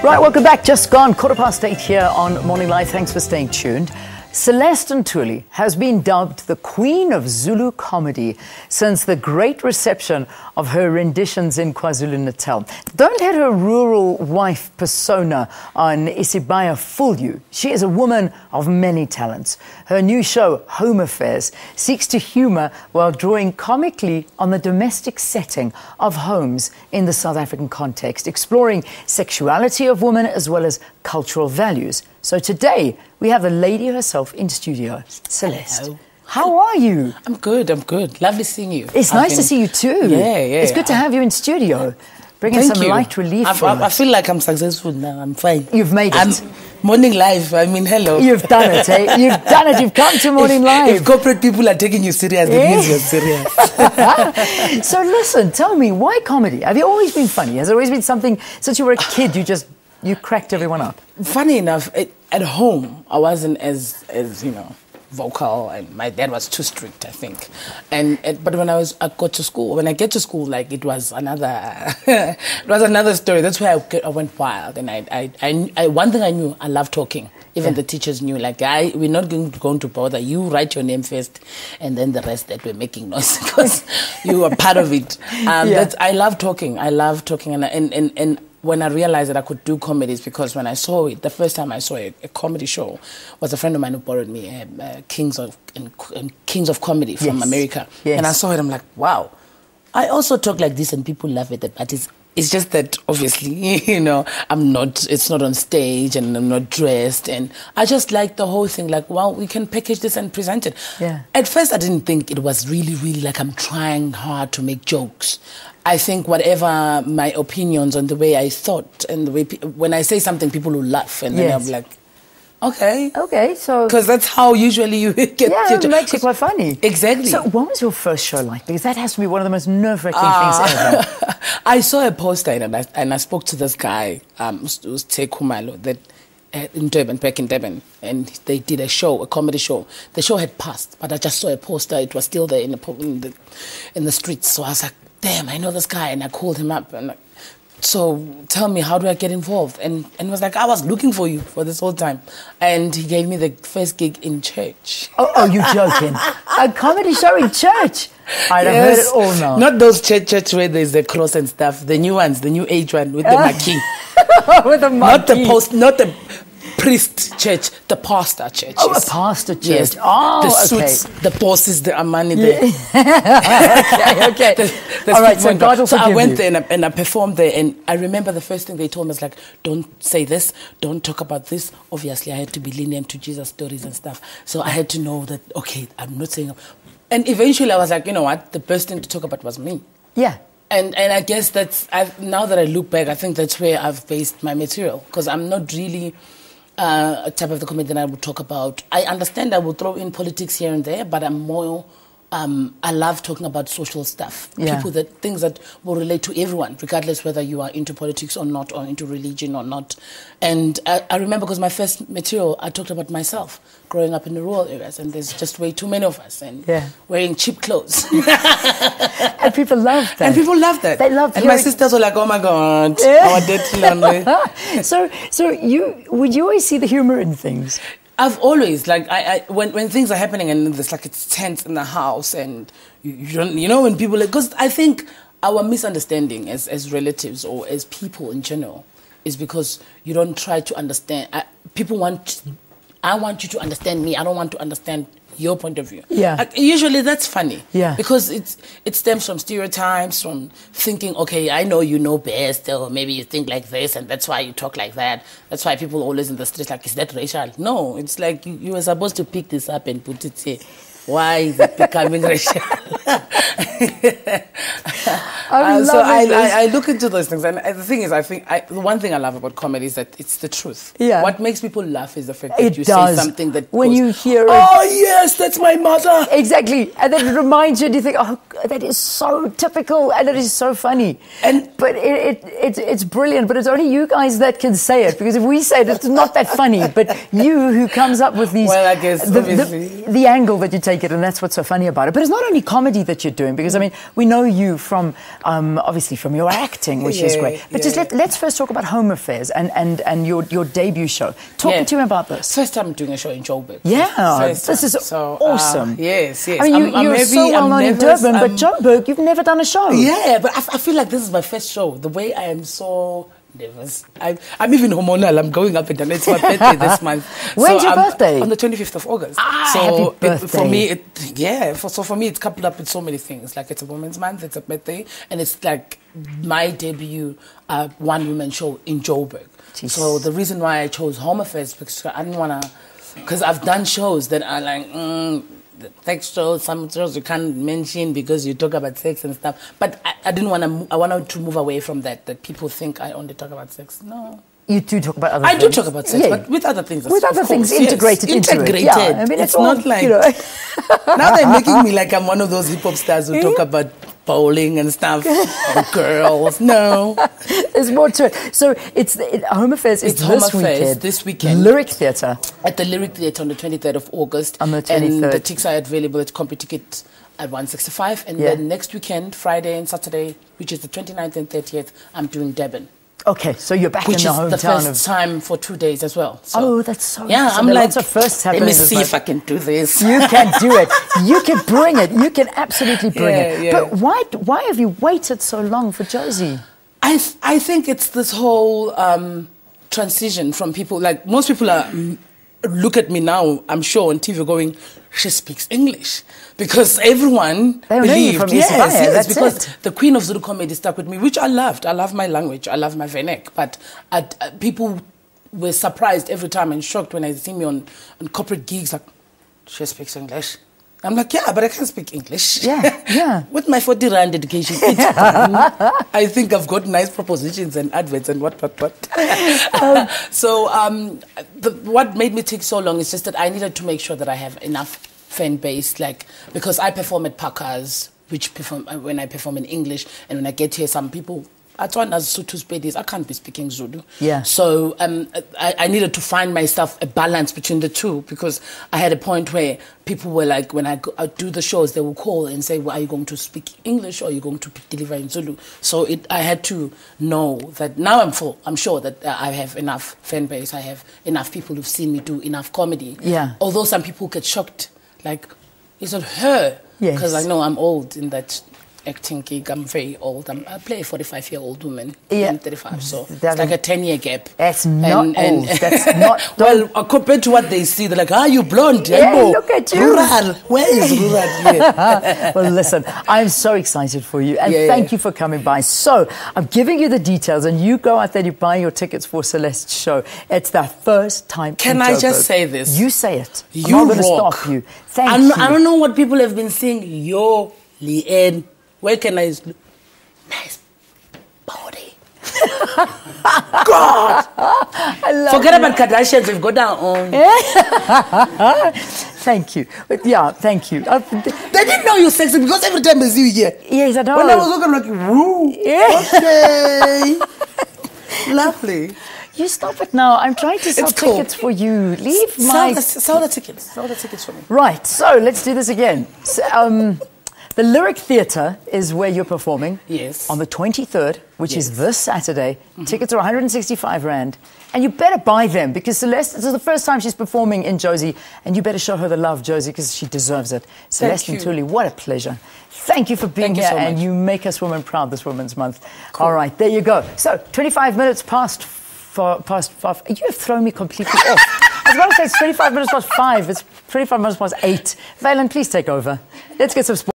Right, welcome back. Just gone 8:15 here on Morning Live. Thanks for staying tuned. Celeste Ntuli has been dubbed the Queen of Zulu Comedy since the great reception of her renditions in KwaZulu-Natal. Don't let her rural wife persona on Isibaya fool you. She is a woman of many talents. Her new show, Home Affairs, seeks to humour while drawing comically on the domestic setting of homes in the South African context, exploring sexuality of women as well as cultural values. So today, we have the lady herself in studio, Celeste. Hello. How are you? I'm good. Lovely seeing you. It's nice to see you too. Yeah. It's good to have you in studio. Bringing Thank some you. light relief for I us. feel like I'm successful now. I'm fine. You've made it. Morning Live. I mean, hello. You've done it, eh? You've done it. You've come to Morning Live. If corporate people are taking you serious, that means you're serious. So listen, tell me, why comedy? Have you always been funny? Has it always been something, since you were a kid, you cracked everyone up? Funny enough, at home, I wasn't as vocal, and my dad was too strict, I think. But when I got to school, like it was another story. That's where I went wild, and I one thing I knew, I love talking. Even the teachers knew, like, we're not going to bother. You write your name first, and then the rest that we're making noise because you are part of it. I love talking. And when I realized that I could do comedies, because when I saw it, the first time I saw a comedy show was a friend of mine who borrowed me Kings of Comedy from America. Yes. And I saw it, I'm like, wow. I also talk like this and people love it, but it's just that obviously, it's not on stage and I'm not dressed, and I just like the whole thing, like, well, we can package this and present it. Yeah. At first I didn't think it was really, really like I'm trying hard to make jokes. I think whatever my opinions on the way I thought and the way when I say something, people will laugh, and then I'm like, okay, so because that's how usually you get. Yeah, it makes it quite funny. Exactly. So, what was your first show like? Because that has to be one of the most nerve-wracking things ever. I saw a poster and I spoke to this guy, who's Te Khumalo, that in Durban, back in Durban, and they did a comedy show. The show had passed, but I just saw a poster. It was still there in the streets. So I was like, damn, I know this guy, and I called him up and so tell me, how do I get involved? And he was like, I was looking for you for this whole time. And he gave me the first gig in church. Oh, you're joking. A comedy show in church? I've heard it all now. Not those church where there's the cross and stuff. The new ones, the new age one with the marquee. With the marquee. Not the priest church, the pastor church. Oh, a pastor church. Yes. Oh, the suits, the bosses, the Armani there. Okay. All right, so God will forgive I went you. there and I performed there, and I remember the first thing they told me was like, don't say this, don't talk about this. Obviously, I had to be lenient to Jesus stories and stuff. So I had to know that, okay, I'm not saying... And eventually I was like, you know what, the best thing to talk about was me. Yeah. And I guess now that I look back, I think that's where I've based my material, because I'm not really... a type of the comedy that I would talk about. I understand I will throw in politics here and there, but I'm more, I love talking about social stuff. Yeah. Things that will relate to everyone, regardless whether you are into politics or not, or into religion or not. And I remember, because my first material, I talked about myself growing up in the rural areas, and there's just way too many of us, and wearing cheap clothes. And people love that. And people love that. They love And my sisters were like, oh my God, our dirty laundry. So would you always see the humor in things? I've always, like, when things are happening and there's like it's tense in the house, and you don't, when people, because I think our misunderstanding as relatives or as people in general is because you don't try to understand. I want you to understand me. I don't want to understand your point of view. Yeah. Like, usually that's funny. Yeah. Because it stems from stereotypes, from thinking, okay, I know you know best, or maybe you think like this, and that's why you talk like that. That's why people always in the streets like, is that racial? No, it's like you were supposed to pick this up and put it here. Why is it becoming racial? I look into those things, and the thing is, I think the one thing I love about comedy is that it's the truth. Yeah. What makes people laugh is the fact that you does. say something that when goes, you hear it. Oh yes, that's my mother. Exactly, and then it reminds you, and you think, oh, that is so typical, and it is so funny. But it's brilliant. But it's only you guys that can say it, because if we say it, it's not that funny. But you, who comes up with these, well, I guess the angle that you take. take it, and that's what's so funny about it. But it's not only comedy that you're doing, because I mean, we know you from obviously from your acting, which is great. But just let's first talk about Home Affairs and your debut show. Talk to me about this. First time doing a show in Joburg. Yeah, this is awesome. Yes. I mean, you're so well known in Durban, but Joburg, you've never done a show. Yeah, but I feel like this is my first show. The way I am so nervous. I'm even hormonal. I'm going up and down. It's my birthday this month. When's your birthday? On the 25th of August. Happy birthday. For me, it's coupled up with so many things. Like, it's a women's month, it's a birthday, and it's like my debut one-woman show in Joburg. Jeez. So the reason why I chose Home Affairs, because I didn't want to... Because I've done shows that are like... sex shows, some shows you can't mention because you talk about sex and stuff. But I didn't want to. I wanted to move away from that. That people think I only talk about sex. No, you do talk about other things. I do talk about sex, but with other things. With other things integrated into it. Yeah, I mean, it's not like now they're making me like I'm one of those hip hop stars who talk about bowling and stuff, or girls. No, there's more to it. So it's Home Affairs. It's this weekend. Lyric Theatre. At the Lyric Theatre on the 23rd of August. On the 23rd. And the tickets are available at CompuTicket at 165. And then next weekend, Friday and Saturday, which is the 29th and 30th, I'm doing Durban. Okay, so you're back in the hometown. Which is the first time for 2 days as well. So, that's so yeah, so I'm like, lots of firsts happening. Let me see if I can do this. You can do it. You can bring it. You can absolutely bring it. Yeah. But why have you waited so long for Josie? I think it's this whole transition from people. Like, most people look at me now, I'm sure, on TV going, she speaks English. Because everyone believed, because the Queen of Zulu comedy stuck with me, which I loved. I love my language. I love my vernac. But people were surprised every time and shocked when I see me on corporate gigs, like, she speaks English. I'm like, yeah, but I can't speak English. Yeah. With my 40 Rand education, it's fun. I think I've got nice propositions and adverts and what. So what made me take so long is just that I needed to make sure that I have enough fan base, like, because I perform at Parkers, which perform when I perform in English, and when I get here, some people... I can't be speaking Zulu. Yeah. So I needed to find myself a balance between the two, because I had a point where people were like, when I do the shows, they will call and say, well, are you going to speak English or are you going to deliver in Zulu? So I had to know that now I'm sure that I have enough fan base. I have enough people who've seen me do enough comedy. Yeah. Although some people get shocked, like, is it her? Yes. Because I know I'm old in that acting gig. I'm very old. I play a 45-year-old woman. Yeah. I'm 35, so it's like a 10-year gap. That's not old. That's not... Well, compared to what they see, they're like, you blonde. Yeah, look at you. Rural. Where is rural? Yeah. Well, listen, I'm so excited for you, and thank you for coming by. So, I'm giving you the details, and you go out there, you buy your tickets for Celeste's show. It's the first time. Can I just say this? You say it. You I'm not going to rock. stop you. Thank you. I don't know what people have been saying. Yo, Leanne. Where can I... Nice body. God! I love Forget about Kardashians. We've got our own. Thank you. Yeah, thank you. They didn't know you're sexy because every time they see you here. Yes, I know. When I was looking, like, woo. Yeah. Okay. Lovely. You stop it now. I'm trying to sell tickets for you. Leave my... Sell the tickets. Sell the tickets for me. Right, so let's do this again. So, the Lyric Theatre is where you're performing. Yes. On the 23rd, which is this Saturday. Tickets are 165 Rand. And you better buy them, because Celeste, this is the first time she's performing in Josie, and you better show her the love, Josie, because she deserves it. Celeste Ntuli, what a pleasure. Thank you for being here, and you make us women proud this Women's Month. Cool. All right, there you go. So, 25 minutes past 5. You have thrown me completely off. I was going to say it's 25 minutes past 5. It's 25 minutes past 8. Valen, please take over. Let's get some sports.